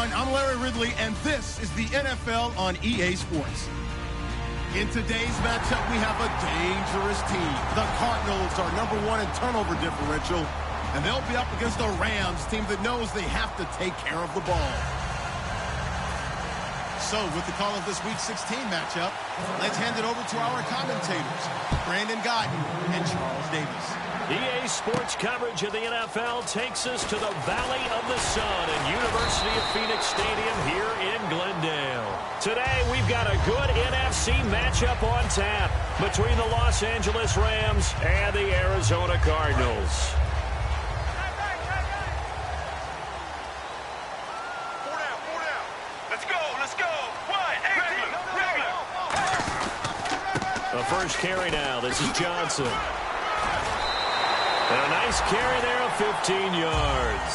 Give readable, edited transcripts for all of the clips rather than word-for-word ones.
everyone. I'm Larry Ridley, and this is the NFL on EA Sports. In today's matchup, we have a dangerous team. The Cardinals are #1 in turnover differential, and they'll be up against the Rams, team that knows they have to take care of the ball. So, with the call of this Week 16 matchup, let's hand it over to our commentators, Brandon Guyton and Charles Davis. EA Sports coverage of the NFL takes us to the Valley of the Sun at University of Phoenix Stadium here in Glendale. Today, we've got a good NFC matchup on tap between the Los Angeles Rams and the Arizona Cardinals. The first carry now. This is Johnson. And a nice carry there of 15 yards.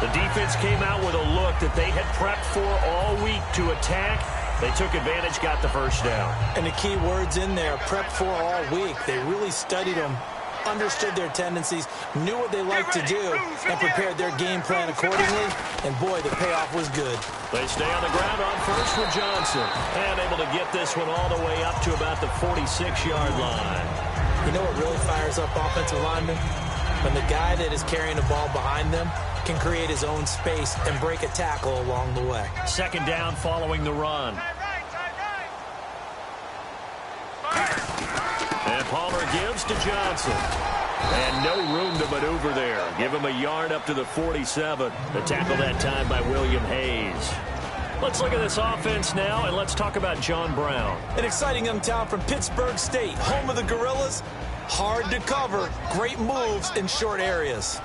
The defense came out with a look that they had prepped for all week to attack. They took advantage, got the first down. And the key words in there, prepped for all week. They really studied them, understood their tendencies, knew what they liked to do, and prepared their game plan accordingly. And, boy, the payoff was good. They stay on the ground on first with Johnson. And able to get this one all the way up to about the 46-yard line. You know what really fires up offensive linemen? When the guy that is carrying the ball behind them can create his own space and break a tackle along the way. Second down following the run. And Palmer gives to Johnson. And no room to maneuver there. Give him a yard up to the 47. The tackle that time by William Hayes. Let's look at this offense now, and let's talk about John Brown. An exciting young talent from Pittsburgh State, home of the Gorillas. Hard to cover, great moves in short areas.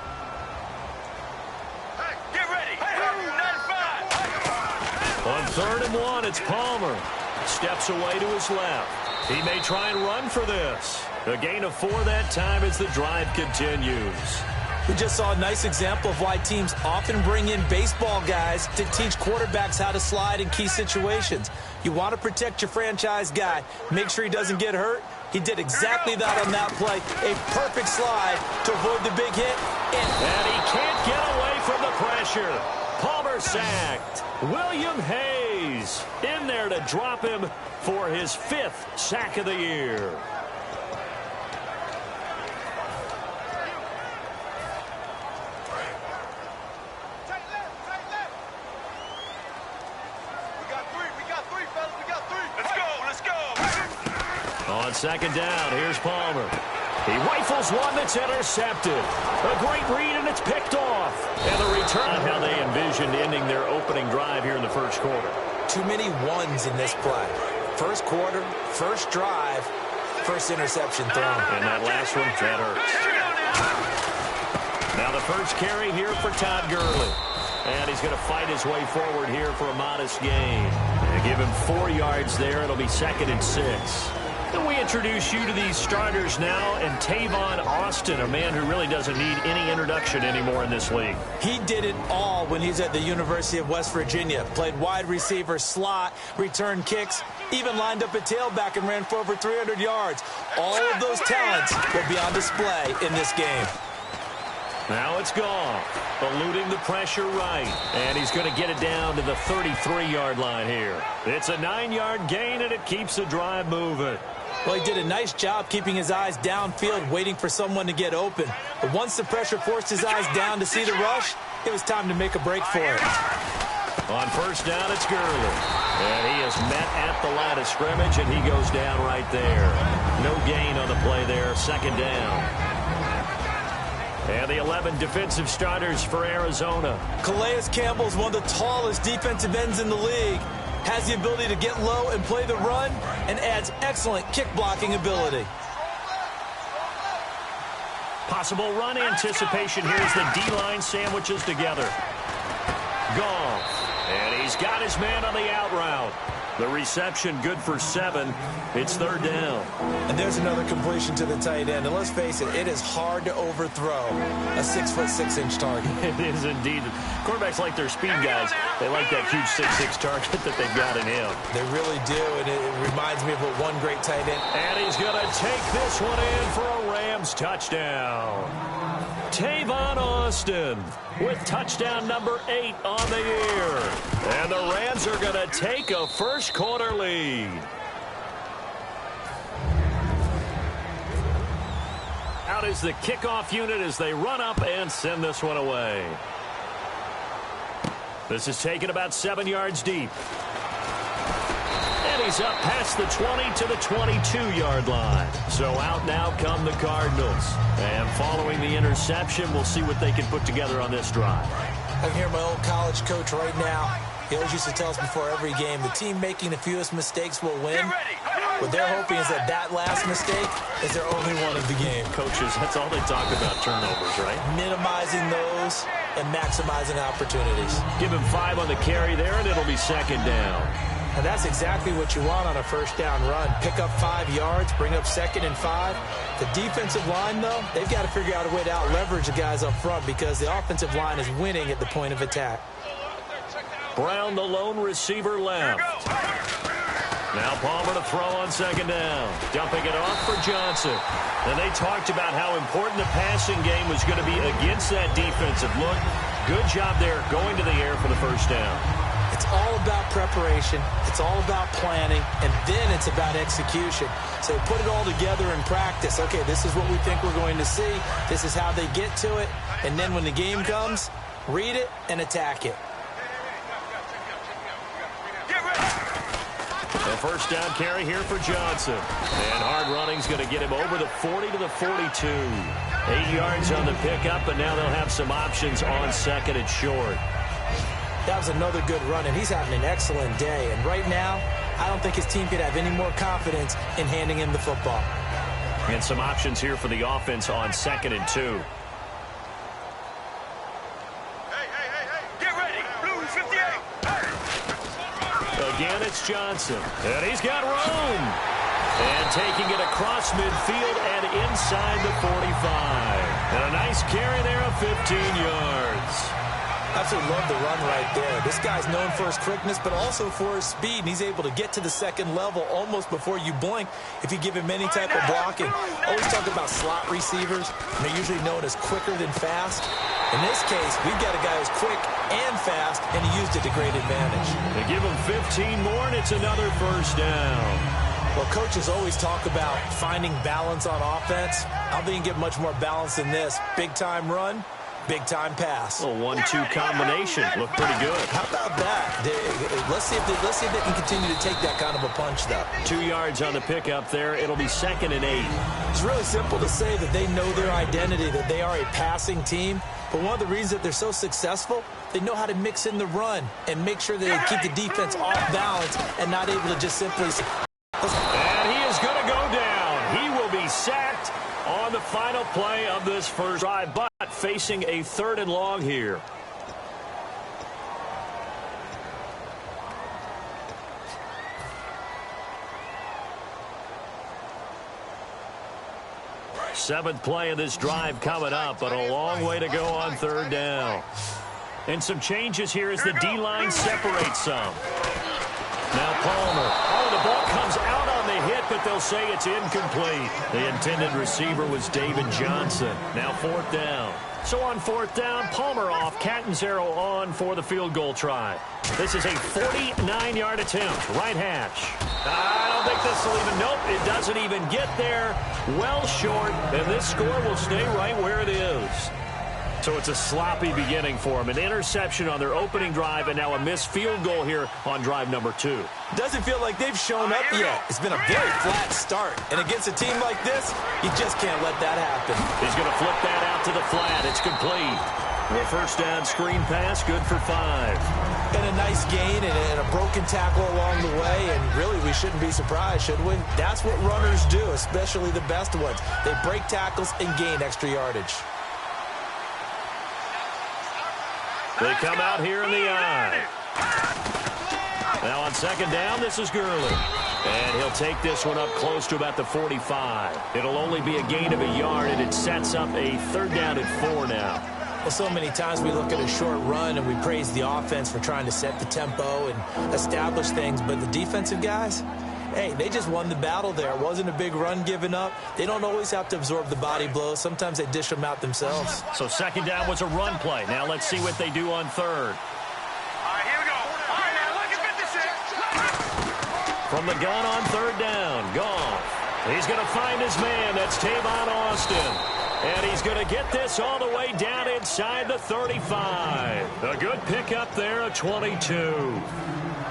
Hey, get ready. Hey, 95. On 3rd and 1, it's Palmer. Steps away to his left. He may try and run for this. A gain of 4 that time as the drive continues. We just saw a nice example of why teams often bring in baseball guys to teach quarterbacks how to slide in key situations. You want to protect your franchise guy. Make sure he doesn't get hurt. He did exactly that on that play. A perfect slide to avoid the big hit. And he can't get away from the pressure. Palmer sacked. William Hayes in there to drop him for his 5th sack of the year. On second down, here's Palmer. He rifles one that's intercepted. A great read, and it's picked off. And the return, how they envisioned ending their opening drive here in the first quarter. Too many ones in this play. First quarter, first drive, first interception thrown. And that last one, that hurts. Now the first carry here for Todd Gurley. And he's going to fight his way forward here for a modest gain. And give him 4 yards there. It'll be 2nd and 6. And we introduce you to these starters now, and Tavon Austin, a man who really doesn't need any introduction anymore in this league. He did it all when he's at the University of West Virginia. Played wide receiver, slot, returned kicks, even lined up a tailback and ran for over 300 yards. All of those talents will be on display in this game. Now it's gone, eluding the pressure right, and he's going to get it down to the 33-yard line here. It's a 9-yard gain, and it keeps the drive moving. Well, he did a nice job keeping his eyes downfield, waiting for someone to get open. But once the pressure forced his eyes down to see the rush, it was time to make a break for it. On first down, it's Gurley. And he is met at the line of scrimmage, and he goes down right there. No gain on the play there, 2nd down. And the 11 defensive starters for Arizona. Calais Campbell is one of the tallest defensive ends in the league. Has the ability to get low and play the run, and adds excellent kick-blocking ability. Possible run anticipation here as the D-line sandwiches together. Goff. And he's got his man on the out route. The reception good for 7. It's 3rd down. And there's another completion to the tight end. And let's face it, it is hard to overthrow a 6'6" target. It is indeed. Quarterbacks like their speed guys. They like that huge 6'6" target that they've got in him. They really do, and it reminds me of what one great tight end. And he's going to take this one in for a Rams touchdown. Tavon Austin with touchdown number 8 on the year. And the Rams are going to take a first quarter lead. Out is the kickoff unit as they run up and send this one away. This is taken about 7 yards deep. And he's up past the 20 to the 22-yard line. So out now come the Cardinals. And following the interception, we'll see what they can put together on this drive. I can hear my old college coach right now. He always used to tell us before every game, the team making the fewest mistakes will win. What they're hoping is that that last mistake is their only one of the game. Coaches, that's all they talk about, turnovers, right? Minimizing those and maximizing opportunities. Give him 5 on the carry there, and it'll be second down. And that's exactly what you want on a first down run. Pick up 5 yards, bring up 2nd and 5. The defensive line, though, they've got to figure out a way to out-leverage the guys up front because the offensive line is winning at the point of attack. Brown, the lone receiver, left. Now Palmer to throw on second down. Dumping it off for Johnson. And they talked about how important the passing game was going to be against that defensive look. Good job there going to the air for the first down. It's all about preparation. It's all about planning. And then it's about execution. So put it all together in practice. Okay, this is what we think we're going to see. This is how they get to it. And then when the game comes, read it and attack it. A first down carry here for Johnson. And hard running's going to get him over the 40 to the 42. 8 yards on the pickup, and now they'll have some options on 2nd and short. That was another good run, and he's having an excellent day. And right now, I don't think his team could have any more confidence in handing him the football. And some options here for the offense on 2nd and 2. Again, it's Johnson. And he's got room. And taking it across midfield and inside the 45. And a nice carry there of 15 yards. Absolutely love the run right there. This guy's known for his quickness, but also for his speed. And he's able to get to the second level almost before you blink if you give him any type of blocking. Always talk about slot receivers. And they're usually known as quicker than fast. In this case, we've got a guy who's quick and fast, and he used it to great advantage. They give him 15 more, and it's another first down. Well, coaches always talk about finding balance on offense. I don't think you can get much more balance than this. Big-time run, big-time pass. A 1-2 combination. Looked pretty good. How about that? Let's see if they can continue to take that kind of a punch, though. 2 yards on the pickup there. It'll be 2nd and 8. It's really simple to say that they know their identity, that they are a passing team. But one of the reasons that they're so successful, they know how to mix in the run and make sure that they keep the defense off balance and not able to just simply... And he is going to go down. He will be sacked on the final play of this first drive, but facing a 3rd and long here. Seventh play of this drive coming up, but a long way to go on 3rd down. And some changes here as the D-line separates some. Now Palmer. Oh, the ball comes out on the hit, but they'll say it's incomplete. The intended receiver was David Johnson. Now 4th down. So on 4th down, Palmer off, Catanzaro on for the field goal try. This is a 49-yard attempt, right hash. I don't think this will even, nope, it doesn't even get there. Well short, and this score will stay right where it is. So it's a sloppy beginning for them. An interception on their opening drive, and now a missed field goal here on drive number 2. Doesn't feel like they've shown up yet. It's been a very flat start. And against a team like this, you just can't let that happen. He's going to flip that out to the flat. It's complete. The first down screen pass, good for 5. And a nice gain and a broken tackle along the way. And really, we shouldn't be surprised, should we? That's what runners do, especially the best ones. They break tackles and gain extra yardage. They come out here in the eye. Now on 2nd down, this is Gurley. And he'll take this one up close to about the 45. It'll only be a gain of a yard, and it sets up a 3rd down and 4 now. Well, so many times we look at a short run and we praise the offense for trying to set the tempo and establish things. But the defensive guys, hey, they just won the battle there. It wasn't a big run given up. They don't always have to absorb the body blows. Sometimes they dish them out themselves. So second down was a run play. Now let's see what they do on third. All right, here we go. All right, now look at 56. From the gun on third down, Goff. He's going to find his man. That's Tavon Austin. And he's going to get this all the way down inside the 35. A good pickup there, a 22.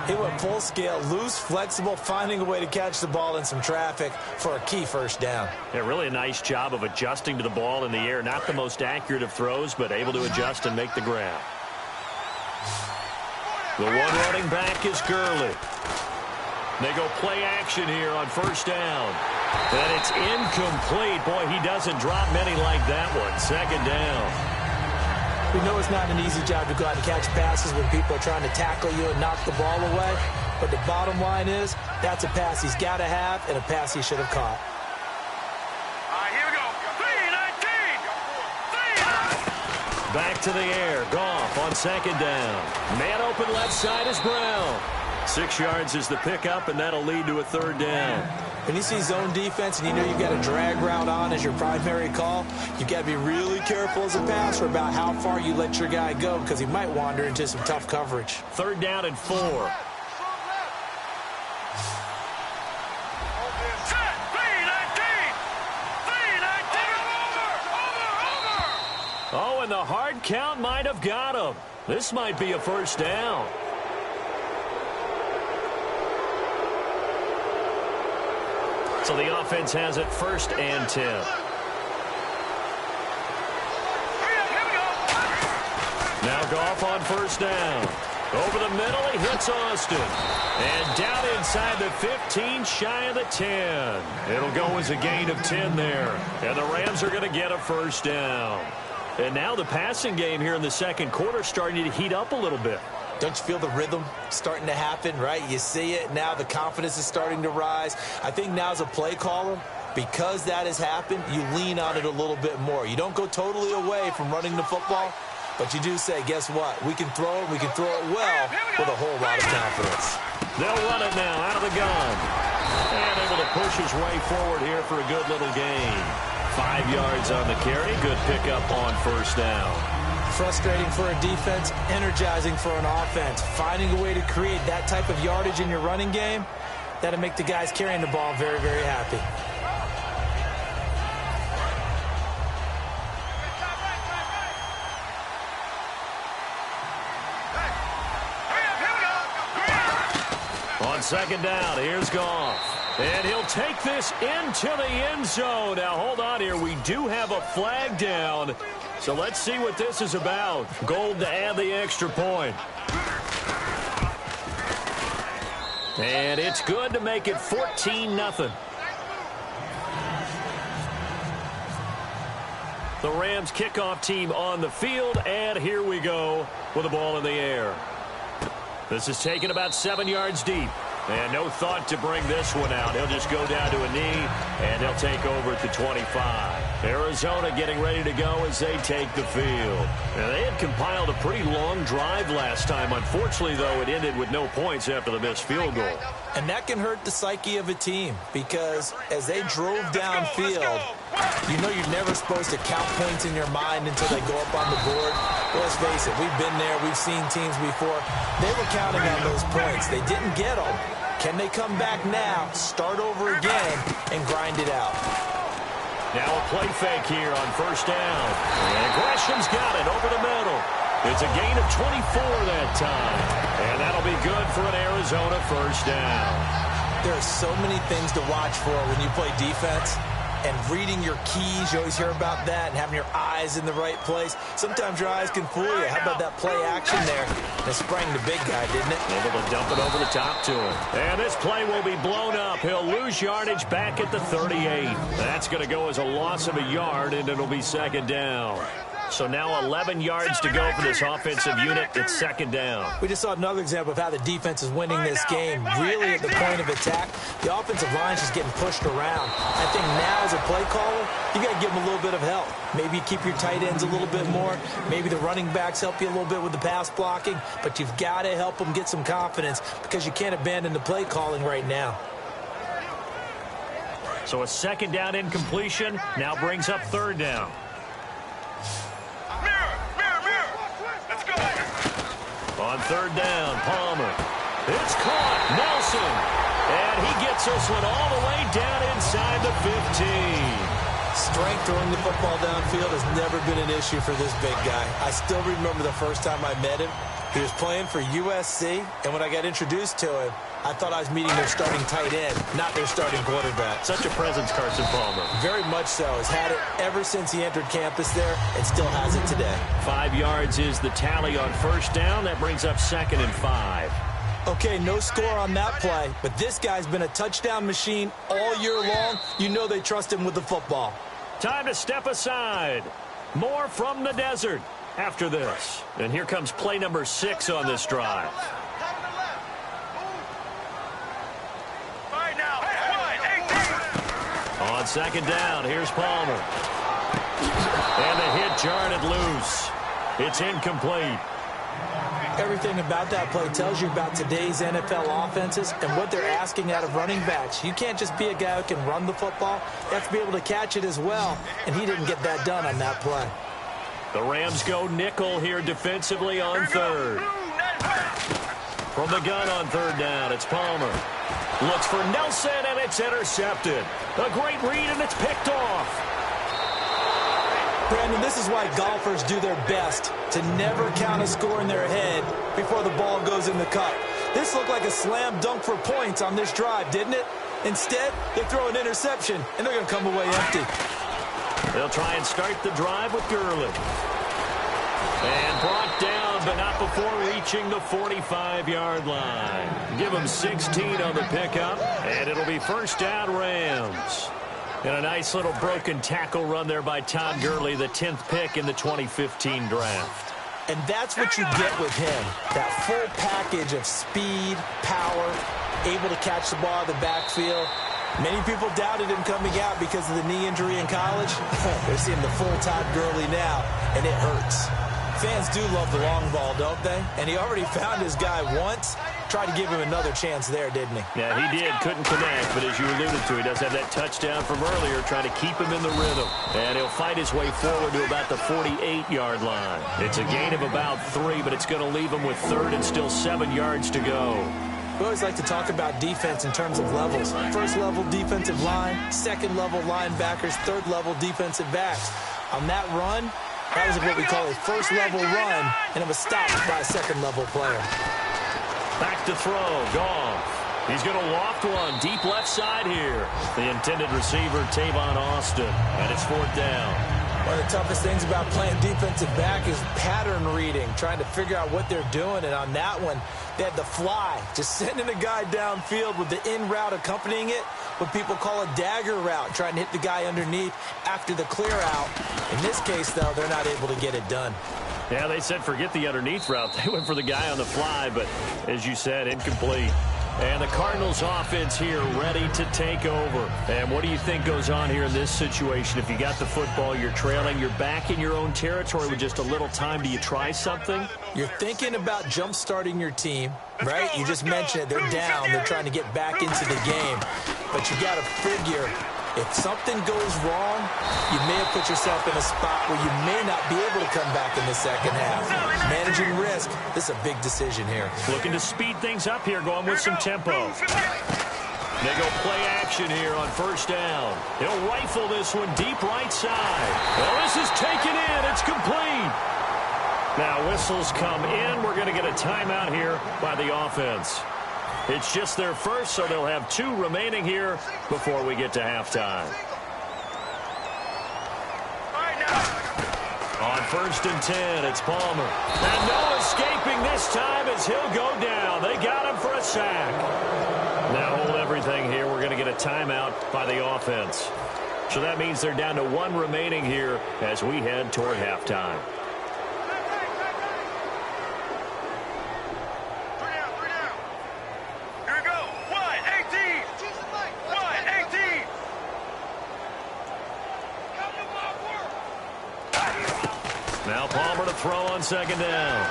He went full scale, loose, flexible, finding a way to catch the ball in some traffic for a key first down. Yeah, really a nice job of adjusting to the ball in the air. Not the most accurate of throws, but able to adjust and make the grab. The one running back is Gurley. They go play action here on first down. And it's incomplete. Boy, he doesn't drop many like that one. Second down. We know it's not an easy job to go out and catch passes when people are trying to tackle you and knock the ball away. But the bottom line is, that's a pass he's got to have and a pass he should have caught. All right, here we go. 3-19. Back to the air. Goff on second down. Man open left side is Brown. 6 yards is the pickup, and that'll lead to a third down. When you see zone defense and you know you've got a drag route on as your primary call, you've got to be really careful as a passer about how far you let your guy go because he might wander into some tough coverage. Third down and 4. Oh, and the hard count might have got him. This might be a first down. So the offense has it first and 10. Now Goff on first down. Over the middle, he hits Austin. And down inside the 15, shy of the 10. It'll go as a gain of 10 there. And the Rams are going to get a first down. And now the passing game here in the second quarter starting to heat up a little bit. Don't you feel the rhythm starting to happen, right? You see it now. The confidence is starting to rise. I think now as a play caller, because that has happened, you lean on it a little bit more. You don't go totally away from running the football, but you do say, guess what? We can throw it. We can throw it well with a whole lot of confidence. They'll run it now out of the gun. And able to push his way forward here for a good little gain. 5 yards on the carry. Good pickup on first down. Frustrating for a defense, energizing for an offense. Finding a way to create that type of yardage in your running game, that'll make the guys carrying the ball very, very happy. On second down, here's Goff. And he'll take this into the end zone. Now, hold on here. We do have a flag down. So let's see what this is about. Gold to add the extra point. And it's good to make it 14-0. The Rams kickoff team on the field, and here we go with the ball in the air. This is taken about 7 yards deep. And no thought to bring this one out. He'll just go down to a knee, and he'll take over at the 25. Arizona getting ready to go as they take the field. Now, they had compiled a pretty long drive last time. Unfortunately, though, it ended with no points after the missed field goal. And that can hurt the psyche of a team because as they drove downfield, you know you're never supposed to count points in your mind until they go up on the board. Well, let's face it, we've been there. We've seen teams before. They were counting on those points. They didn't get them. Can they come back now, start over again, and grind it out? Now a play fake here on first down. And Gresham's got it over the middle. It's a gain of 24 that time. And that'll be good for an Arizona first down. There are so many things to watch for when you play defense. And reading your keys, you always hear about that, and having your eyes in the right place. Sometimes your eyes can fool you. How about that play action there? It sprang the big guy, didn't it? Able to dump it over the top to him. And this play will be blown up. He'll lose yardage back at the 38. That's going to go as a loss of a yard, and it'll be second down. So now 11 yards to go for this offensive unit. It's second down. We just saw another example of how the defense is winning this game. Really at the point of attack, the offensive line is just getting pushed around. I think now as a play caller, you got to give them a little bit of help. Maybe you keep your tight ends a little bit more. Maybe the running backs help you a little bit with the pass blocking. But you've got to help them get some confidence because you can't abandon the play calling right now. So a second down incompletion now brings up third down. Mirror. Let's go. On third down, Palmer. It's caught. Nelson. And he gets this one all the way down inside the 15. Strength throwing the football downfield has never been an issue for this big guy. I still remember the first time I met him. He was playing for USC, and when I got introduced to him, I thought I was meeting their starting tight end, not their starting quarterback. Such a presence, Carson Palmer. Very much so. Has had it ever since he entered campus there and still has it today. 5 yards is the tally on first down. That brings up 2nd and 5. Okay, no score on that play, but this guy's been a touchdown machine all year long. You know they trust him with the football. Time to step aside. More from the desert after this. And here comes play number 6 on this drive. On second down, here's Palmer. And the hit jarred it loose. It's incomplete. Everything about that play tells you about today's NFL offenses and what they're asking out of running backs. You can't just be a guy who can run the football. You have to be able to catch it as well, and he didn't get that done on that play. The Rams go nickel here defensively on third. From the gun on third down, it's Palmer. Looks for Nelson, and it's intercepted. A great read, and it's picked off. Brandon, this is why golfers do their best to never count a score in their head before the ball goes in the cup. This looked like a slam dunk for points on this drive, didn't it? Instead, they throw an interception, and they're going to come away empty. They'll try and start the drive with Gurley. And brought down, but not before reaching the 45-yard line. Give them 16 on the pickup, and it'll be first down Rams. And a nice little broken tackle run there by Todd Gurley, the 10th pick in the 2015 draft. And that's what you get with him, that full package of speed, power, able to catch the ball in the backfield. Many people doubted him coming out because of the knee injury in college. They're seeing the full Todd Gurley now, and it hurts. Fans do love the long ball, don't they? And he already found his guy once. Tried to give him another chance there, didn't he? Yeah, he did. Couldn't connect, but as you alluded to, he does have that touchdown from earlier, trying to keep him in the rhythm. And he'll fight his way forward to about the 48-yard line. It's a gain of about 3, but it's going to leave him with third and still 7 yards to go. We always like to talk about defense in terms of levels. First level defensive line, second level linebackers, third level defensive backs. On that run, that was what we call a first level run, and it was stopped by a second level player. Back to throw, Goff. He's going to loft one deep left side here. The intended receiver, Tavon Austin, and it's fourth down. One of the toughest things about playing defensive back is pattern reading, trying to figure out what they're doing. And on that one, they had the fly, just sending a guy downfield with the in route accompanying it, what people call a dagger route, trying to hit the guy underneath after the clear out. In this case, though, they're not able to get it done. Yeah, they said forget the underneath route. They went for the guy on the fly, but as you said, incomplete. And the Cardinals offense here ready to take over. And what do you think goes on here in this situation? If you got the football, you're trailing, you're back in your own territory with just a little time. Do you try something? You're thinking about jump-starting your team, right? You just mentioned it. They're down. They're trying to get back into the game. But you got to figure, if something goes wrong, you may have put yourself in a spot where you may not be able to come back in the second half. Managing risk, this is a big decision here. Looking to speed things up here, going with some tempo. They go play action here on first down. He'll rifle this one deep right side. Well, this is taken in. It's complete. Now whistles come in. We're going to get a timeout here by the offense. It's just their first, so they'll have 2 remaining here before we get to halftime. On first and 10, it's Palmer. And no escaping this time as he'll go down. They got him for a sack. Now hold everything here. We're going to get a timeout by the offense. So that means they're down to 1 remaining here as we head toward halftime. Now Palmer to throw on second down.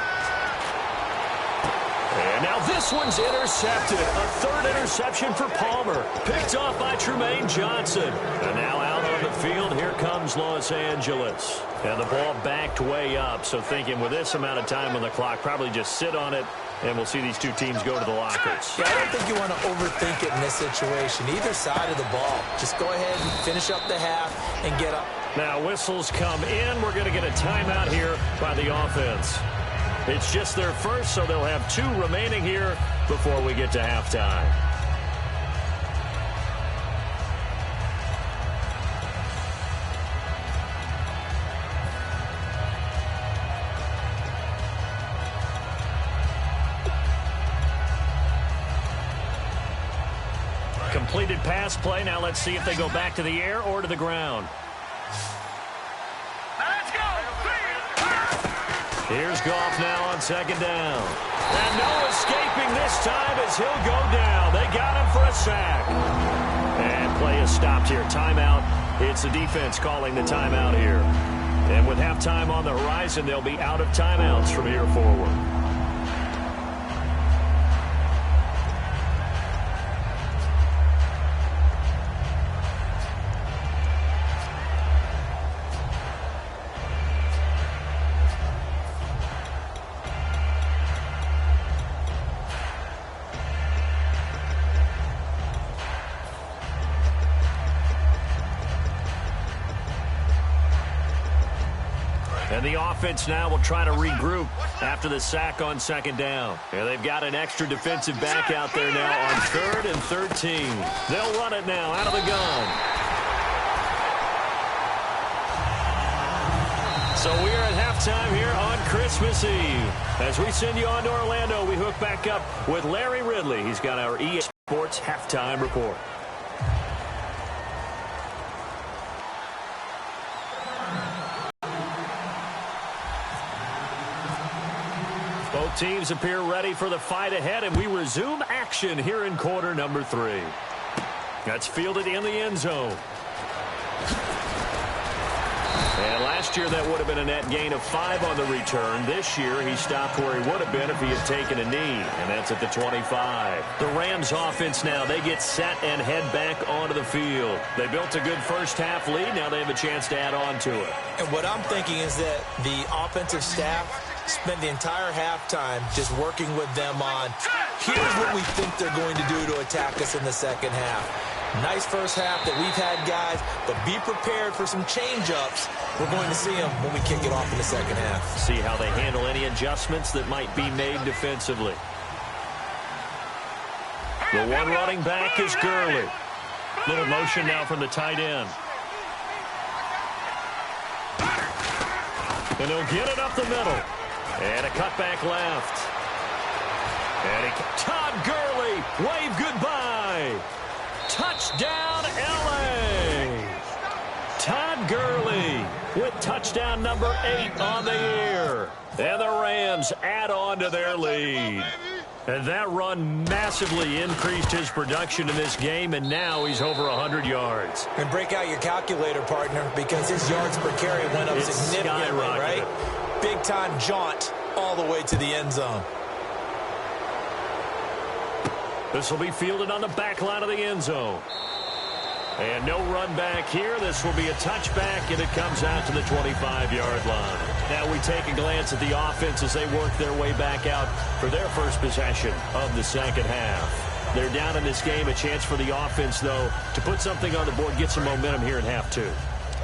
And now this one's intercepted. A third interception for Palmer. Picked off by Trumaine Johnson. And now out on the field, here comes Los Angeles. And the ball backed way up. So thinking with this amount of time on the clock, probably just sit on it. And we'll see these two teams go to the lockers. Yeah, I don't think you want to overthink it in this situation. Either side of the ball. Just go ahead and finish up the half and get up. Now whistles come in. We're going to get a timeout here by the offense. It's just their first, so they'll have 2 remaining here before we get to halftime. Completed pass play. Now let's see if they go back to the air or to the ground. Let's go. Here's Goff now on second down. And no escaping this time as he'll go down. They got him for a sack. And play is stopped here. Timeout. It's the defense calling the timeout here. And with halftime on the horizon, they'll be out of timeouts from here forward. And the offense now will try to regroup after the sack on second down. And they've got an extra defensive back out there now on 3rd and 13. They'll run it now out of the gun. So we are at halftime here on Christmas Eve. As we send you on to Orlando, we hook back up with Larry Ridley. He's got our EA Sports halftime report. Both teams appear ready for the fight ahead, and we resume action here in quarter number 3. That's fielded in the end zone. And last year that would have been a net gain of 5 on the return. This year he stopped where he would have been if he had taken a knee, and that's at the 25. The Rams offense now, they get set and head back onto the field. They built a good first half lead. Now they have a chance to add on to it. And what I'm thinking is that the offensive staff spend the entire halftime just working with them on, here's what we think they're going to do to attack us in the second half. Nice first half that we've had, guys, but be prepared for some change-ups. We're going to see them when we kick it off in the second half. See how they handle any adjustments that might be made defensively. The one running back is Gurley. Little motion now from the tight end. And he'll get it up the middle. And a cutback left. And Todd Gurley, wave goodbye. Touchdown, L.A. Todd Gurley with touchdown number 8 on the year. And the Rams add on to their lead. And that run massively increased his production in this game, and now he's over 100 yards. And break out your calculator, partner, because his yards per carry went up significantly, right? Big-time jaunt all the way to the end zone. This will be fielded on the back line of the end zone. And no run back here. This will be a touchback, and it comes out to the 25-yard line. Now we take a glance at the offense as they work their way back out for their first possession of the second half. They're down in this game. A chance for the offense, though, to put something on the board, get some momentum here in half 2.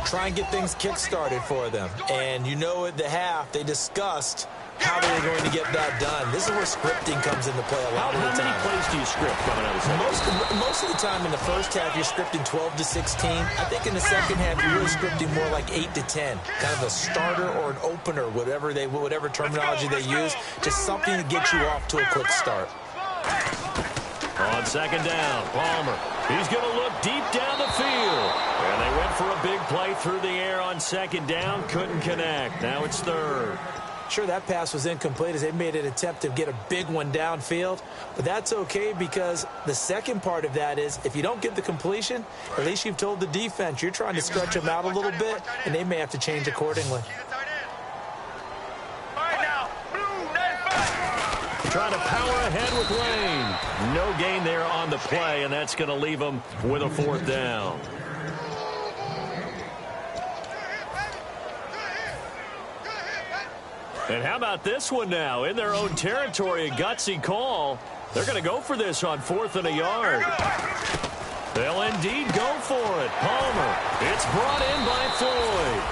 Try and get things kick-started for them. And you know at the half, they discussed how they were going to get that done. This is where scripting comes into play a lot of the time. How many plays do you script coming out of the second? Most of the time in the first half, you're scripting 12 to 16. I think in the second half, you're really scripting more like 8 to 10. Kind of a starter or an opener, whatever terminology they use. Just something to get you off to a quick start. On second down, Palmer. He's going to look deep down the field. And they went for a big play through the air on second down. Couldn't connect. Now it's third. Sure, that pass was incomplete as they made an attempt to get a big one downfield. But that's okay because the second part of that is if you don't get the completion, at least you've told the defense you're trying to stretch them out a little bit, and they may have to change accordingly. trying to power ahead with Lane. No gain there on the play, and that's going to leave them with a 4th down. And how about this one now? In their own territory, a gutsy call. They're going to go for this on 4th and a yard. They'll indeed go for it. Palmer. It's brought in by Floyd.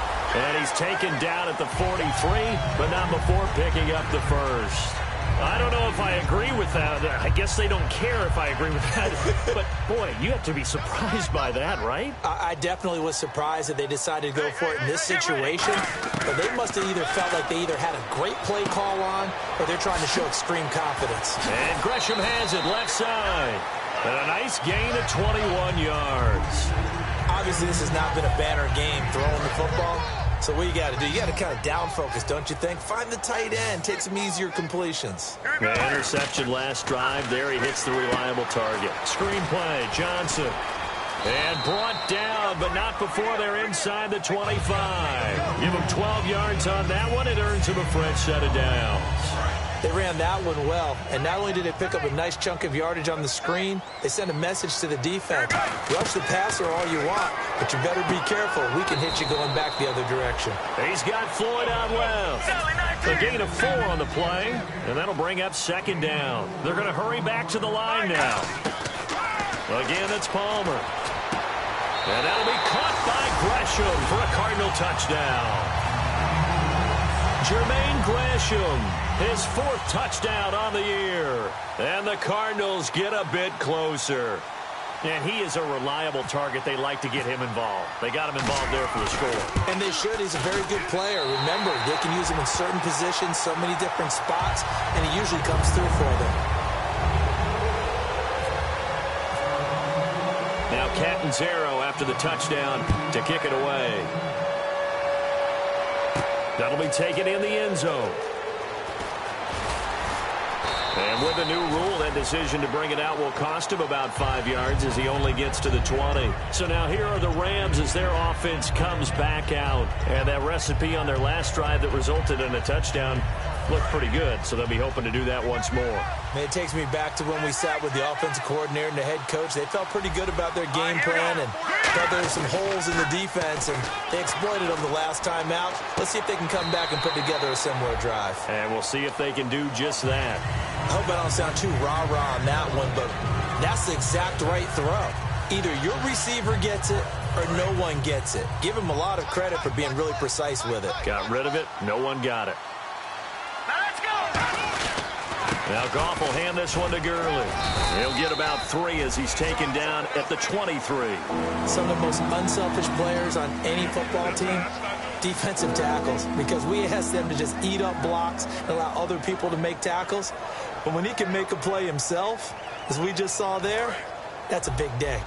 And he's taken down at the 43, but not before picking up the first. I don't know if I agree with that. I guess they don't care if I agree with that. But, boy, you have to be surprised by that, right? I definitely was surprised that they decided to go for it in this situation. But they must have either felt like they either had a great play call on or they're trying to show extreme confidence. And Gresham has it left side. And a nice gain of 21 yards. Obviously, this has not been a banner game throwing the football. So what you got to do, you got to kind of down focus, don't you think? Find the tight end, take some easier completions. The interception last drive. There he hits the reliable target. Screen play, Johnson. And brought down, but not before they're inside the 25. Give him 12 yards on that one. It earns him a fresh set of downs. They ran that one well, and not only did they pick up a nice chunk of yardage on the screen, they sent a message to the defense. Rush the passer all you want, but you better be careful. We can hit you going back the other direction. He's got Floyd out left. A gain of 4 on the play, and that'll bring up 2nd down. They're going to hurry back to the line now. Again, it's Palmer. And that'll be caught by Gresham for a Cardinal touchdown. Jermaine Gresham, his 4th touchdown on the year. And the Cardinals get a bit closer. And he is a reliable target. They like to get him involved. They got him involved there for the score. And they should. He's a very good player. Remember, they can use him in certain positions, so many different spots, and he usually comes through for them. Now Catanzaro after the touchdown to kick it away. That'll be taken in the end zone. And with a new rule, that decision to bring it out will cost him about 5 yards as he only gets to the 20. So now here are the Rams as their offense comes back out. And that recipe on their last drive that resulted in a touchdown looked pretty good, so they'll be hoping to do that once more. Man, it takes me back to when we sat with the offensive coordinator and the head coach. They felt pretty good about their game plan and thought there were some holes in the defense, and they exploited them the last time out. Let's see if they can come back and put together a similar drive. And we'll see if they can do just that. I hope I don't sound too rah-rah on that one, but that's the exact right throw. Either your receiver gets it or no one gets it. Give him a lot of credit for being really precise with it. Got rid of it. No one got it. Now Goff will hand this one to Gurley. He'll get about 3 as he's taken down at the 23. Some of the most unselfish players on any football team, defensive tackles, because we ask them to just eat up blocks and allow other people to make tackles. But when he can make a play himself, as we just saw there, that's a big day.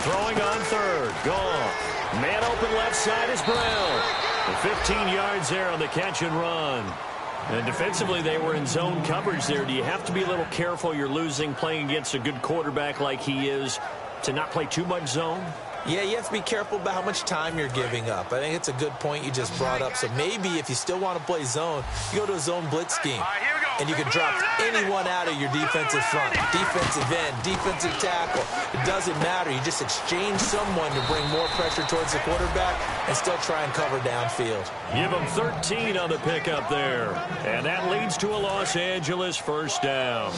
Throwing on 3rd. Goff. Man open left side is Brown. And 15 yards there on the catch and run. And defensively, they were in zone coverage there. Do you have to be a little careful? You're losing playing against a good quarterback like he is to not play too much zone? Yeah, you have to be careful about how much time you're giving up. I think it's a good point you just brought up. So maybe if you still want to play zone, you go to a zone blitz scheme. And you can drop anyone out of your defensive front. Defensive end, defensive tackle. It doesn't matter. You just exchange someone to bring more pressure towards the quarterback and still try and cover downfield. Give them 13 on the pickup there. And that leads to a Los Angeles 1st down.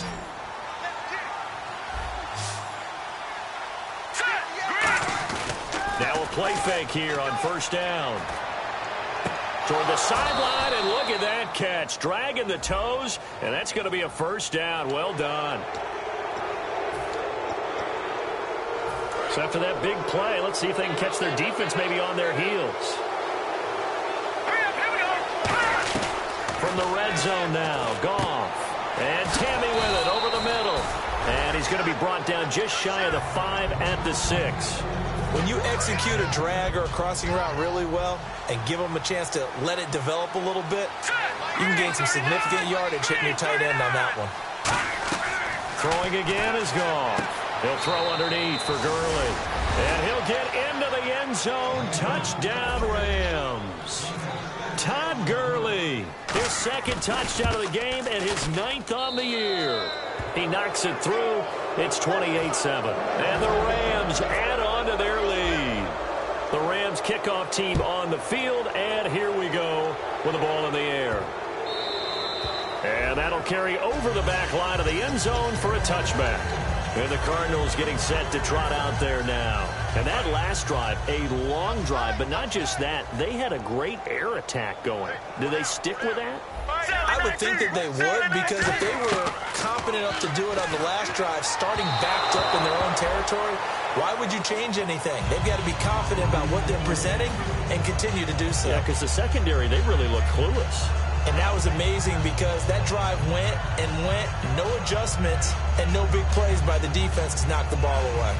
Now a play fake here on 1st down. Toward the sideline, and look at that catch. Dragging the toes, and that's going to be a 1st down. Well done. So after that big play, let's see if they can catch their defense maybe on their heels. From the red zone now, Goff. And Tammy with it over the middle. And he's going to be brought down just shy of the 5 at the 6. When you execute a drag or a crossing route really well and give them a chance to let it develop a little bit, you can gain some significant yardage hitting your tight end on that one. Throwing again is Goff. He'll throw underneath for Gurley. And he'll get into the end zone. Touchdown, Rams. Todd Gurley, his second touchdown of the game and his 9th on the year. He knocks it through. It's 28-7. And the Rams add on to their lead. The Rams kickoff team on the field, and here we go with the ball in the air. And that'll carry over the back line of the end zone for a touchback. And the Cardinals getting set to trot out there now. And that last drive, a long drive, but not just that. They had a great air attack going. Do they stick with that? I would think that they would, because if they were confident enough to do it on the last drive, starting backed up in their own territory, why would you change anything? They've got to be confident about what they're presenting and continue to do so. Yeah, because the secondary, they really look clueless. And that was amazing because that drive went and went, no adjustments, and no big plays by the defense to knock the ball away.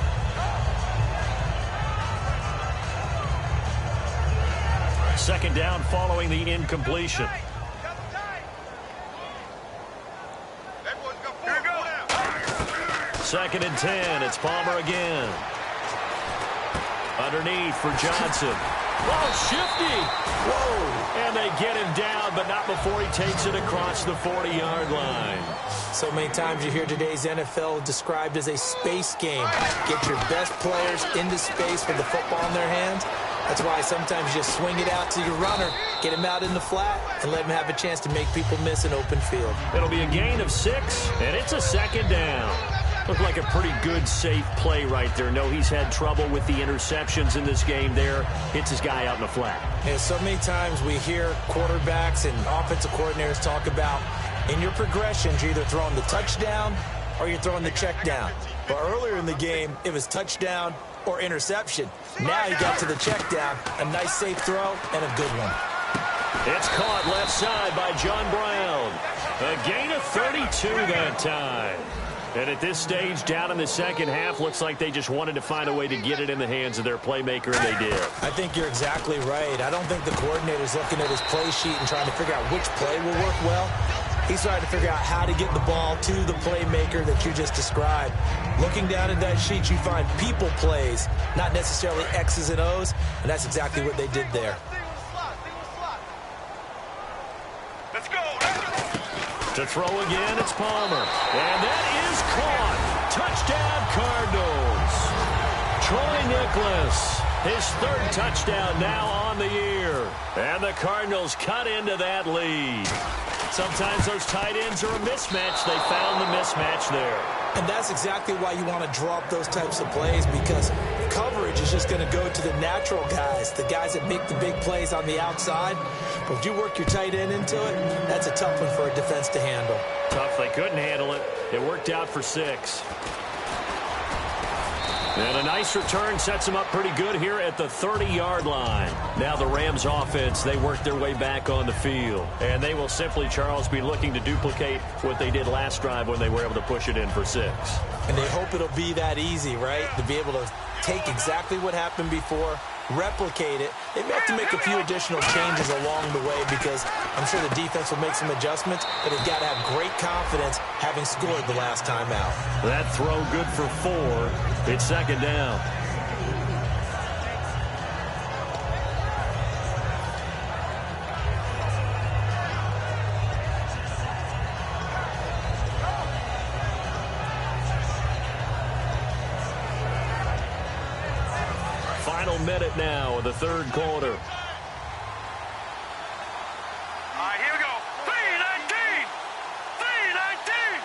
Second down following the incompletion. Second and 10. It's Palmer again. Underneath for Johnson. Oh, shifty. Whoa. And they get him down, but not before he takes it across the 40-yard line. So many times you hear today's NFL described as a space game. Get your best players into space with the football in their hands. That's why sometimes you just swing it out to your runner, get him out in the flat, and let him have a chance to make people miss an open field. It'll be a gain of 6, and it's a second down. Looked like a pretty good, safe play right there. No, he's had trouble with the interceptions in this game there. Hits his guy out in the flat. And so many times we hear quarterbacks and offensive coordinators talk about in your progressions, you're either throwing the touchdown or you're throwing the check down. But earlier in the game, it was touchdown or interception. Now you got to the check down, a nice safe throw, and a good one. It's caught left side by John Brown. A gain of 32 that time. And at this stage, down in the second half, looks like they just wanted to find a way to get it in the hands of their playmaker, and they did. I think you're exactly right. I don't think the coordinator's looking at his play sheet and trying to figure out which play will work well. He's trying to figure out how to get the ball to the playmaker that you just described. Looking down at that sheet, you find people plays, not necessarily X's and O's, and that's exactly what they did there. Let's go. To throw again, it's Palmer. And that is caught. Touchdown, Cardinals. Troy Nicholas, his 3rd touchdown now on the year. And the Cardinals cut into that lead. Sometimes those tight ends are a mismatch. They found the mismatch there. And that's exactly why you want to draw up those types of plays, because coverage is just going to go to the natural guys, the guys that make the big plays on the outside. But if you work your tight end into it, that's a tough one for a defense to handle. Tough. They couldn't handle it. It worked out for 6. And a nice return sets them up pretty good here at the 30-yard line. Now the Rams offense, they work their way back on the field. And they will simply, Charles, be looking to duplicate what they did last drive when they were able to push it in for 6. And they hope it'll be that easy, right? To be able to take exactly what happened before, replicate it. They may have to make a few additional changes along the way because I'm sure the defense will make some adjustments, but they've got to have great confidence having scored the last time out. That throw good for 4. It's second down. Final minute now of the 3rd quarter. All right, here we go. 3-19. 3-19.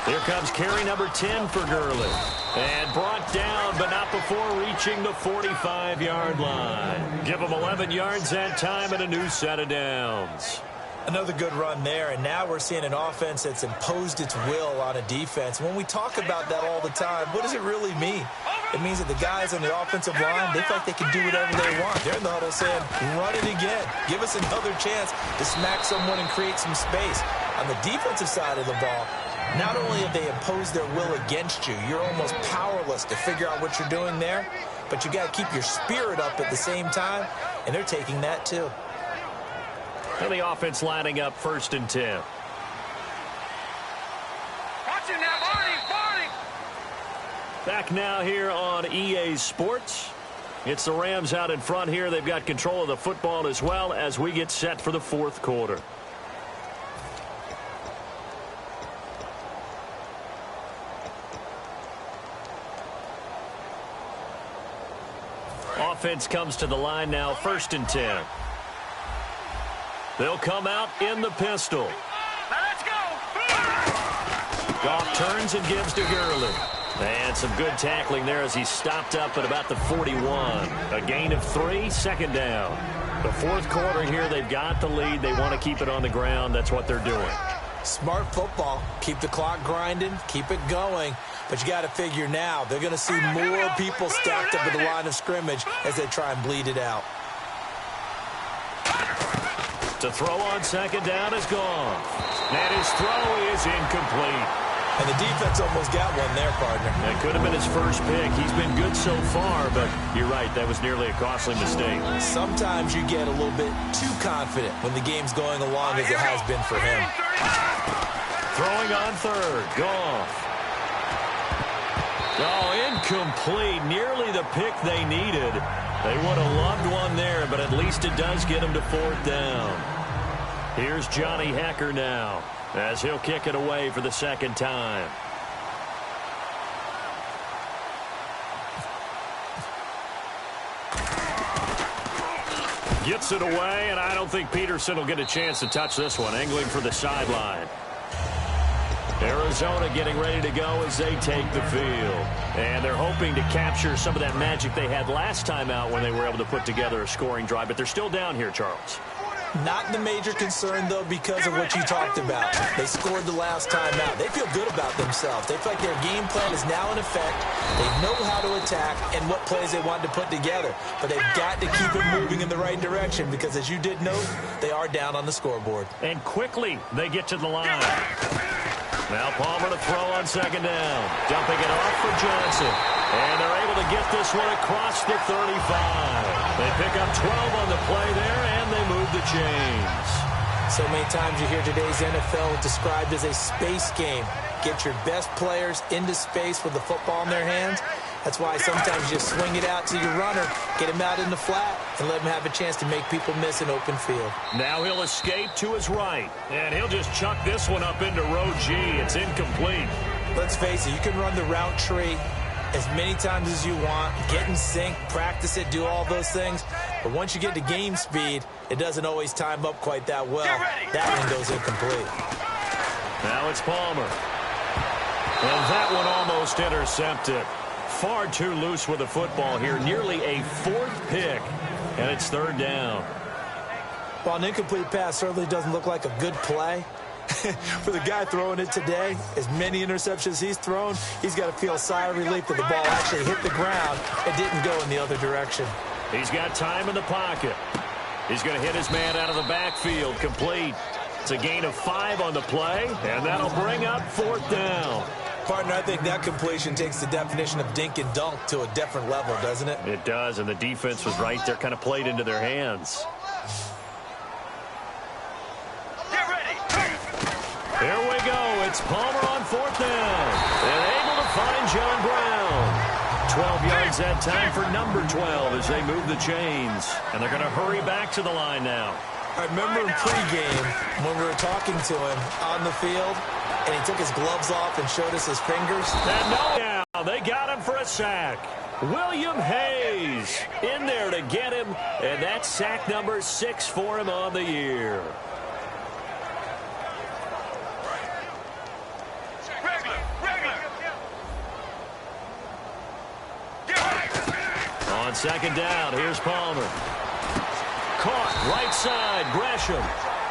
58, Here comes carry number 10 for Gurley. And brought down, but not before reaching the 45-yard line. Give him 11 yards that time and a new set of downs. Another good run there, and now we're seeing an offense that's imposed its will on a defense. When we talk about that all the time, what does it really mean? It means that the guys on the offensive line, they feel like they can do whatever they want. They're in the huddle saying, run it again. Give us another chance to smack someone and create some space. On the defensive side of the ball, not only have they imposed their will against you, you're almost powerless to figure out what you're doing there, but you got to keep your spirit up at the same time, and they're taking that too. And the offense lining up 1st and 10. Watch it now, Barney. Back now here on EA Sports. It's the Rams out in front here. They've got control of the football as well as we get set for the fourth quarter. Offense comes to the line now, 1st and 10. They'll come out in the pistol. Now let's go. Goff turns and gives to Gurley. And some good tackling there as he stopped up at about the 41. A gain of 3, 2nd down. The fourth quarter here, they've got the lead. They want to keep it on the ground. That's what they're doing. Smart football. Keep the clock grinding. Keep it going. But you got to figure now, they're going to see more people stacked up at the line of scrimmage as they try and bleed it out. To throw on 2nd down is gone. And his throw is incomplete. And the defense almost got one there, partner. That could have been his first pick. He's been good so far, but you're right, that was nearly a costly mistake. Sometimes you get a little bit too confident when the game's going along as it has been for him. Throwing on 3rd, Goff. Oh, incomplete. Nearly the pick they needed. They would have loved one there, but at least it does get them to 4th down. Here's Johnny Hecker now, as he'll kick it away for the 2nd time. Gets it away, and I don't think Peterson will get a chance to touch this one. Angling for the sideline. Arizona getting ready to go as they take the field. And they're hoping to capture some of that magic they had last time out when they were able to put together a scoring drive. But they're still down here, Charles. Not the major concern, though, because of what you talked about. They scored the last time out. They feel good about themselves. They feel like their game plan is now in effect. They know how to attack and what plays they want to put together. But they've got to keep it moving in the right direction because, as you did note, they are down on the scoreboard. And quickly they get to the line. Now Palmer to throw on 2nd down. Dumping it off for Johnson. And they're able to get this one across the 35. They pick up 12 on the play there, and they move the chains. So many times you hear today's NFL described as a space game. Get your best players into space with the football in their hands. That's why sometimes you just swing it out to your runner, get him out in the flat, and let him have a chance to make people miss an open field. Now he'll escape to his right, and he'll just chuck this one up into row G. It's incomplete. Let's face it, you can run the route tree as many times as you want, get in sync, practice it, do all those things. But once you get to game speed, it doesn't always time up quite that well. That one goes incomplete. Now it's Palmer. And that one almost intercepted. Far too loose with the football here. Nearly a 4th pick. And it's 3rd down. Well, an incomplete pass certainly doesn't look like a good play. For the guy throwing it today, as many interceptions he's thrown, he's got to feel a sigh of relief that the ball actually hit the ground and didn't go in the other direction. He's got time in the pocket. He's going to hit his man out of the backfield. Complete. It's a gain of 5 on the play, and that'll bring up 4th down. Partner, I think that completion takes the definition of dink and dunk to a different level, doesn't it? It does, and the defense was right there, kind of played into their hands. Here we go. It's Palmer on 4th down. And able to find John Brown. 12 yards that time for number 12 as they move the chains. And they're going to hurry back to the line now. I remember in pregame when we were talking to him on the field, and he took his gloves off and showed us his fingers. And now they got him for a sack. William Hayes in there to get him. And that's sack number 6 for him on the year. On 2nd down, here's Palmer. Caught, right side, Gresham.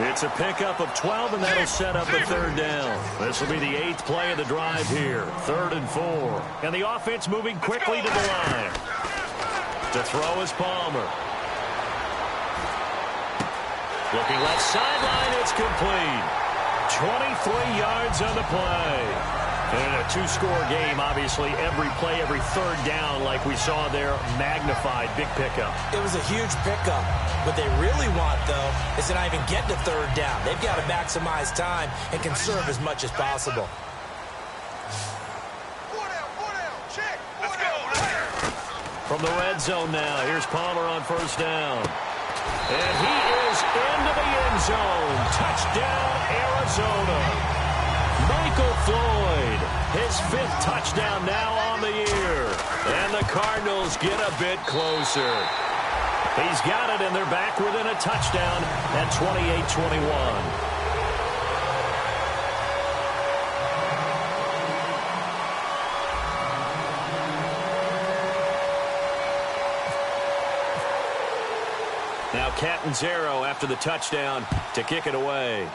It's a pickup of 12, and that'll set up a 3rd down. This will be the 8th play of the drive here. 3rd and 4. And the offense moving quickly to the line. To throw is Palmer. Looking left sideline, it's complete. 23 yards on the play. And in a 2-score game, obviously, every play, every 3rd down, like we saw there, magnified, big pickup. It was a huge pickup. What they really want, though, is to not even get to 3rd down. They've got to maximize time and conserve as much as possible. Four down, check. From the red zone now, here's Palmer on first down. And he is into the end zone. Touchdown, Arizona. Michael Floyd, his 5th touchdown now on the year. And the Cardinals get a bit closer. He's got it, and they're back within a touchdown at 28-21. Now Catanzaro after the touchdown to kick it away.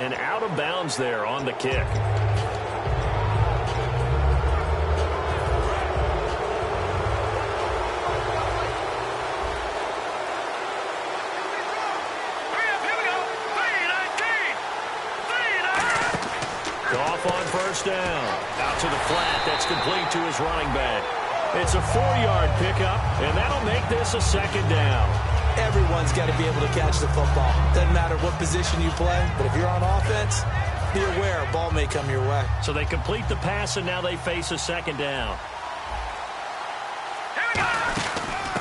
And out of bounds there on the kick. Goff on first down. Out to the flat. That's complete to his running back. It's a 4-yard pickup, and that'll make this a 2nd down. Everyone's got to be able to catch the football. Doesn't matter what position you play, but if you're on offense, be aware a ball may come your way. So they complete the pass, and now they face a 2nd down.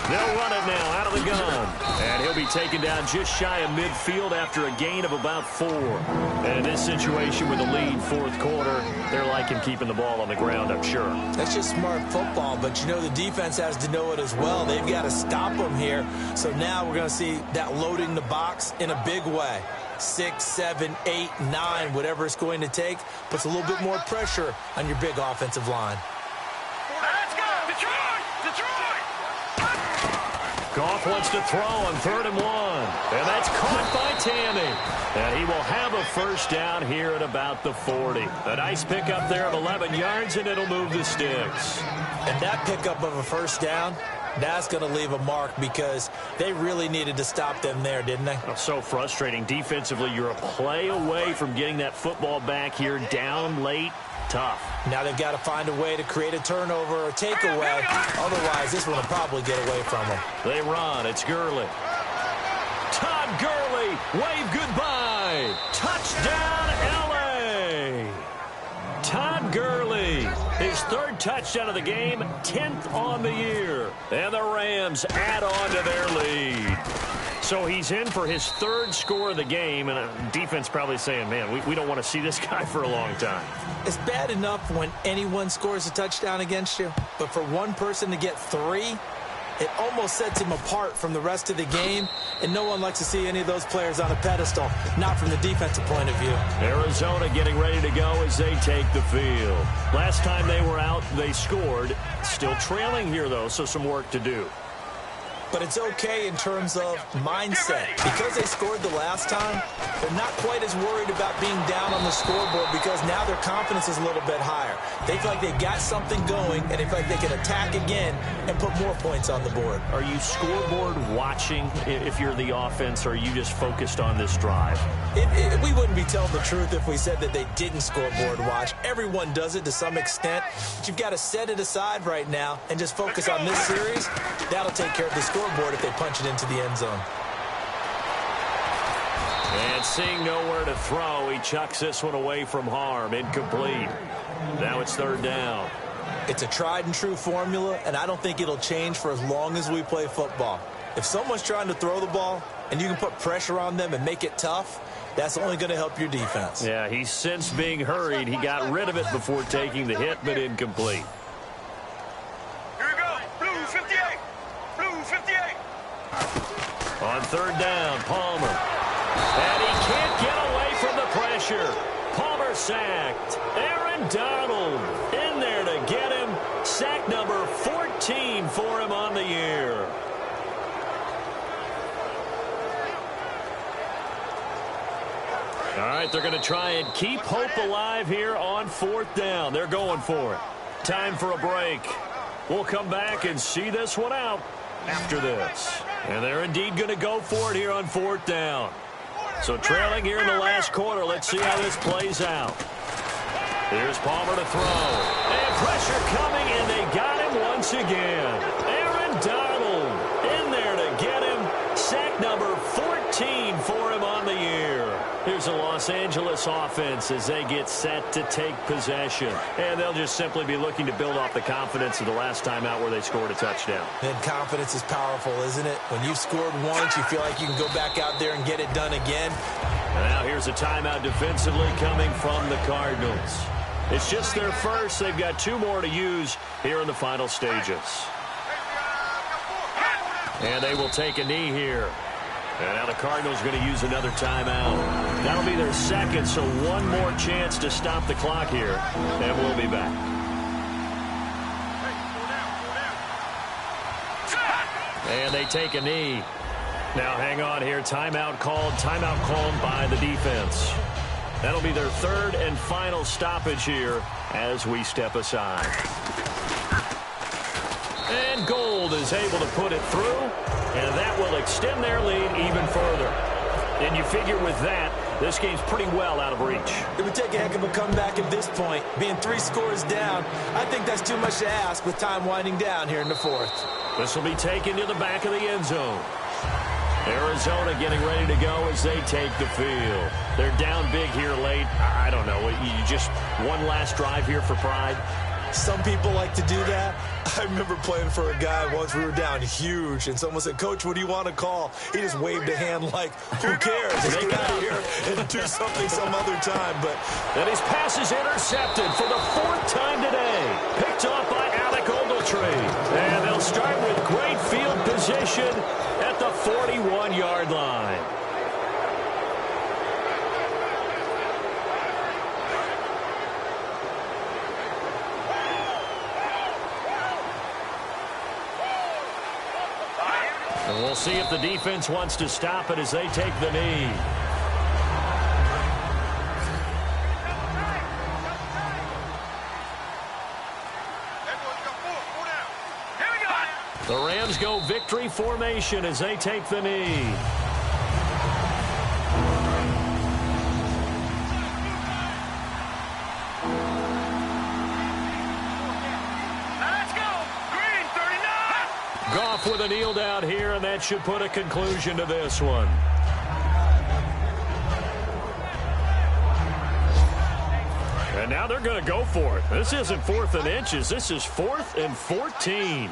They'll run it now out of the gun. And he'll be taken down just shy of midfield after a gain of about 4. And in this situation with a lead 4th quarter, they're liking keeping the ball on the ground, I'm sure. That's just smart football, but you know the defense has to know it as well. They've got to stop them here. So now we're going to see that loading the box in a big way. 6, 7, 8, 9, whatever it's going to take, puts a little bit more pressure on your big offensive line. Let's go! Detroit! Detroit! Goff wants to throw on 3rd and 1. And that's caught by Tammy. And he will have a first down here at about the 40. A nice pickup there of 11 yards, and it'll move the sticks. And that pickup of a first down, that's going to leave a mark because they really needed to stop them there, didn't they? Oh, so frustrating. Defensively, you're a play away from getting that football back here down late. Tough. Now they've got to find a way to create a turnover or takeaway. Otherwise, this one will probably get away from them. They run. It's Gurley. Todd Gurley, wave goodbye. Touchdown, L.A. Todd Gurley, his 3rd touchdown of the game, 10th on the year. And the Rams add on to their lead. So he's in for his 3rd score of the game, and defense probably saying, man, we don't want to see this guy for a long time. It's bad enough when anyone scores a touchdown against you, but for one person to get 3, it almost sets him apart from the rest of the game, and no one likes to see any of those players on a pedestal, not from the defensive point of view. Arizona getting ready to go as they take the field. Last time they were out, they scored. Still trailing here, though, so some work to do. But it's okay in terms of mindset. Because they scored the last time, they're not quite as worried about being down on the scoreboard because now their confidence is a little bit higher. They feel like they got something going, and they feel like they can attack again and put more points on the board. Are you scoreboard watching if you're the offense, or are you just focused on this drive? We wouldn't be telling the truth if we said that they didn't scoreboard watch. Everyone does it to some extent, but you've got to set it aside right now and just focus on this series. That'll take care of the scoreboard if they punch it into the end zone. And seeing nowhere to throw, he chucks this one away from harm. Incomplete. Now it's 3rd down. It's a tried and true formula, and I don't think it'll change for as long as we play football. If someone's trying to throw the ball and you can put pressure on them and make it tough, that's only going to help your defense. Yeah, he's sensed being hurried. He got rid of it before taking the hit, but incomplete. Here we go. Blue 58. Blue 58. On 3rd down, Palmer. And he can't get away from the pressure. Palmer sacked. Aaron Donald in there to get him. Sack number 14 for him on the year. All right, they're going to try and keep hope alive here on 4th down. They're going for it. Time for a break. We'll come back and see this one out after this. And they're indeed going to go for it here on 4th down. So trailing here in the last quarter, let's see how this plays out. Here's Palmer to throw. And pressure coming, and they got him once again. Aaron Donald in there to get him. Sack number 14 for him on the year. Here's the Los Angeles offense as they get set to take possession. And they'll just simply be looking to build off the confidence of the last time out where they scored a touchdown. And confidence is powerful, isn't it? When you've scored once, you feel like you can go back out there and get it done again. Now here's a timeout defensively coming from the Cardinals. It's just their first. They've got 2 more to use here in the final stages. And they will take a knee here. And now the Cardinals are going to use another timeout. That'll be their second, so one more chance to stop the clock here. And we'll be back. And they take a knee. Now hang on here. Timeout called by the defense. That'll be their 3rd and final stoppage here as we step aside. And Gold is able to put it through, and that will extend their lead even further. And you figure with that, this game's pretty well out of reach. It would take a heck of a comeback at this point. Being 3 scores down, I think that's too much to ask with time winding down here in the 4th. This will be taken to the back of the end zone. Arizona getting ready to go as they take the field. They're down big here late. I don't know. You just one last drive here for pride. Some people like to do that. I remember playing for a guy once. We were down huge, and someone said, "Coach, what do you want to call?" He just waved a hand like, "Who cares? Let's get out of here and do something some other time." But and his pass is intercepted for the 4th time today. Picked off by Alec Ogletree. And they'll start with great field position at the 41-yard line. And we'll see if the defense wants to stop it as they take the knee. The Rams go victory formation as they take the knee. Goff with a kneel down here, and that should put a conclusion to this one. And now they're going to go for it. This isn't 4th and inches. This is 4th and 14.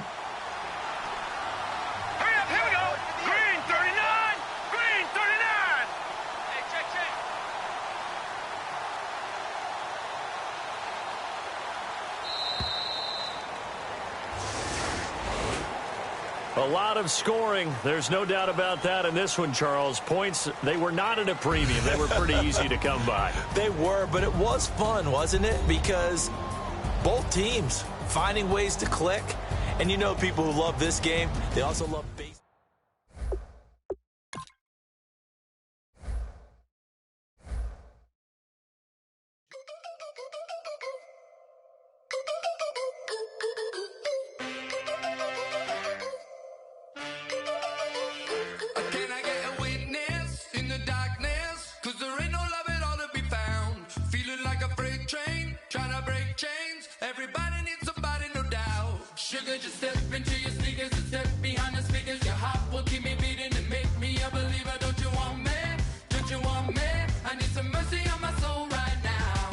A lot of scoring. There's no doubt about that in this one, Charles. Points, they were not at a premium. They were pretty easy to come by. They were, but it was fun, wasn't it? Because both teams finding ways to click. And you know people who love this game, they also love baseball. Just step into your sneakers and step behind the speakers. Your heart will keep me beating and make me a believer. Don't you want me? Don't you want me? I need some mercy on my soul right now.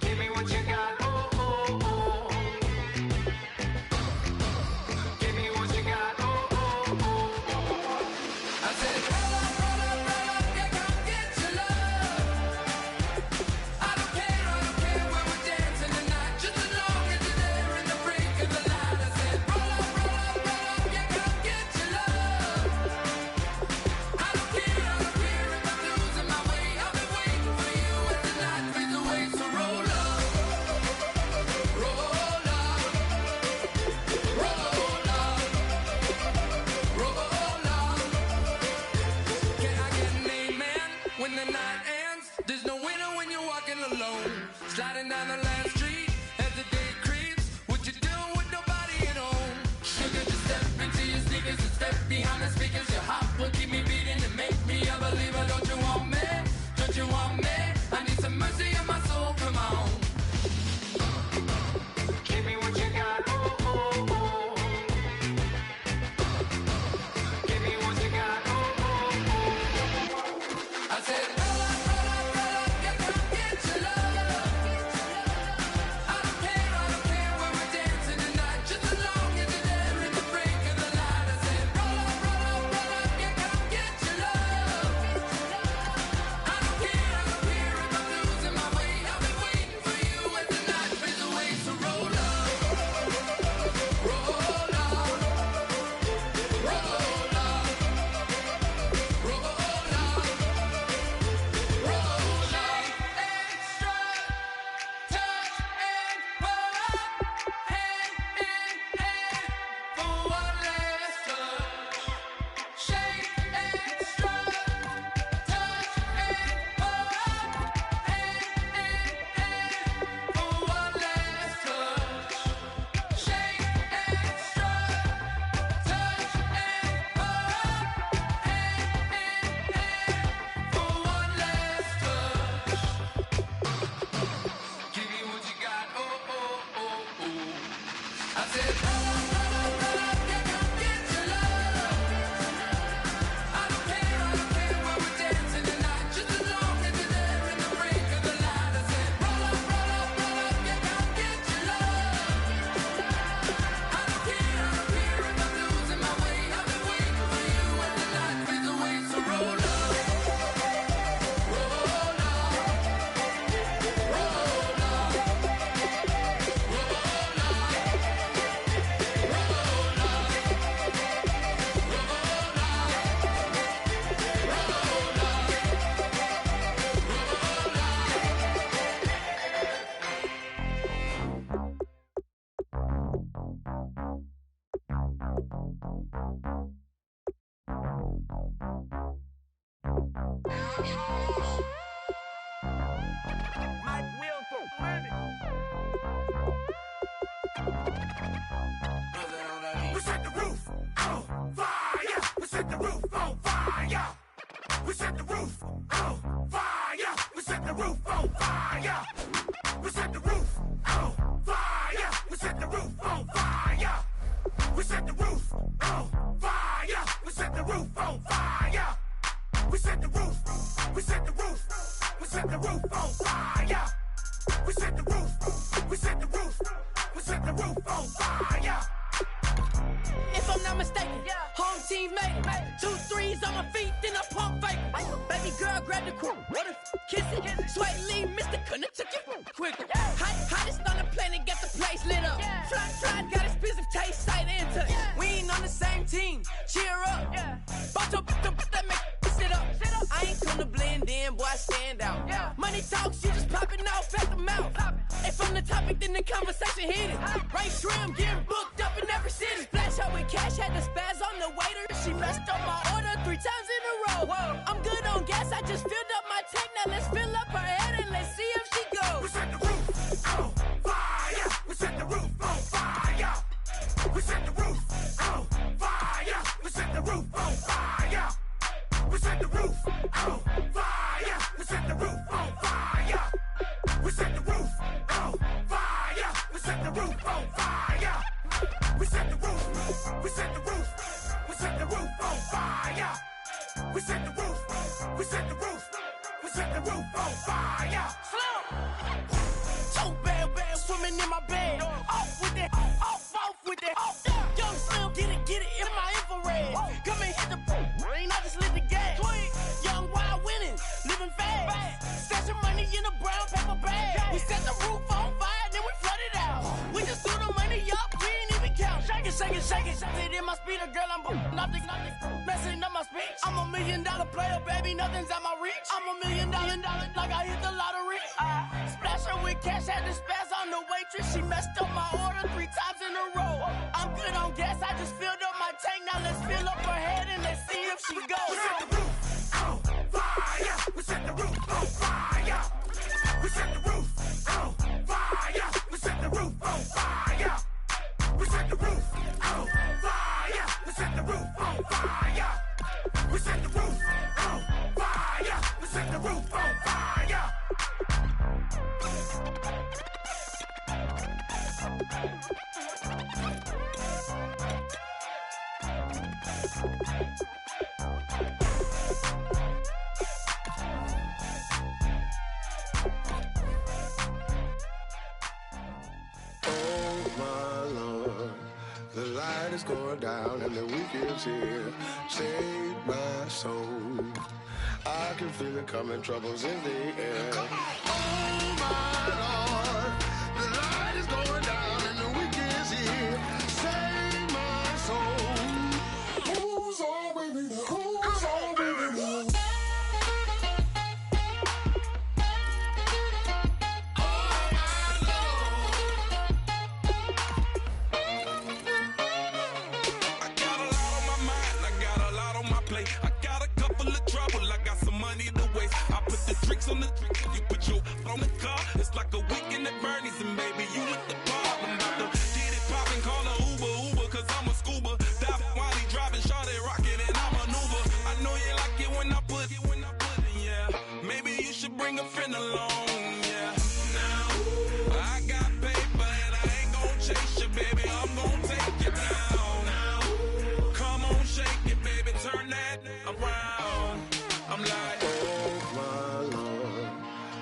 Give me what you got. Oh, oh, oh. Give me what you got. Oh, oh, oh. I said, roll up, yeah, come get your love. I don't care where we're dancing tonight. Just as long as you're there in the break. roof on fire. We set the roof on fire. We set the roof on fire. We set the roof on fire. We set the roof on fire. We set the roof on fire. We set the roof on fire. We set the roof on fire. We set the roof. We set the roof. We set the roof on fire. We set the roof. We set the roof. We set the roof on fire. If I'm not mistaken, home team made it. 2 3s on my feet, then I pump fake. Baby girl, grab the crew. What if kiss it? Sweat lean, Mr. Couldn't took it quicker. Hottest on the planet, get the place lit up. Fly, got expensive taste, sight and touch. We ain't on the same team. Cheer up. Bout your that make sit up. I ain't come to blend in, boy, I stand out. Money talks, you just popping off at the mouth. If I'm the topic, then the conversation heated. Right trim, getting booked up in every city. Splash out with cash, had the spaz on the waiter. She messed up my order 3 times in a row. I'm good on gas, I just filled up my tank. Now let's fill up her head and let's see if she goes. We set the roof on fire. We set the roof on fire. We set the roof on fire. We set the roof on fire. We set the roof on fire. We set the roof on fire. We set the roof on fire. We set the roof on fire. We set the roof. We set the roof. We set the roof on fire. We set the roof. We set the roof. We set the roof on fire. So bad, swimming in my bed. Off with it, off with it. Young Slim, get it in my infrared. Come and hit the rain, I just lit the gas. Young wild winning, living fast. Stashing money in a brown paper bag. We set the roof on fire, then we flood it out. We just threw the money up, we ain't even count. Shake it, shake it, shake it. Shake it in my speeder, girl, I'm nothing, messing up my speech. I'm $1 million player, baby, nothing's at my reach. I'm $1 million, like I hit the lottery. Splash her with cash, had the spaz on the waitress. She messed up my order 3 times in a row. I'm good on gas, I just filled up my tank. Now let's fill up her head and let's see if she goes. We set the roof on fire. We set the roof on fire. We set the roof on fire. We set the roof on fire. We set the roof on fire. We set the roof on fire. We set the roof on fire. We set the roof on fire. The light is going down and the weekend's here. Save my soul. I can feel it coming, troubles in the air. Oh my Lord, the light is going down and the weekend's here. Save my soul. Who's on with me? Who's on with me? On the you put your on the car. It's like a weekend at Bernie's and baby you with the pop. I'm about to get it poppin', call a Uber, cause I'm a scuba. Dive while he driving, shot it, rocket, and I maneuver. I know you like it when I put it, yeah. Maybe you should bring a friend along, yeah. Now, I got paper and I ain't gon' chase you, baby. I'm gon' take you down. Now, come on, shake it, baby. Turn that around. I'm like,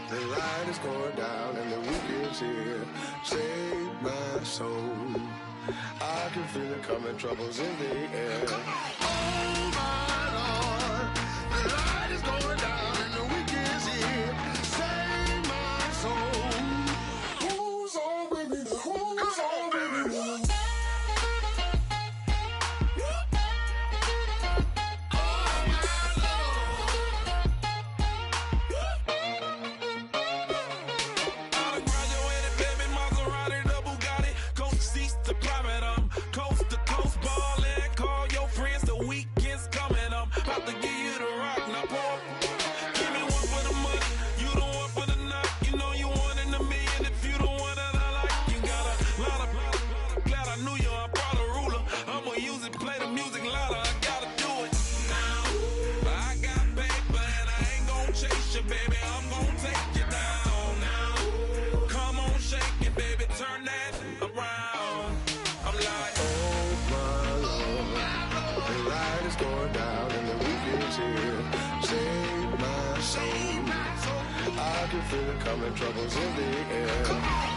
the light is going down and the weekend's here. Save my soul. I can feel it coming, troubles in the air. Oh my Lord, the light is going down and the weekend's here. Save my soul. Who's on with me? Who's on with me? coast to coast ballin', call your I can feel it coming, troubles in the air.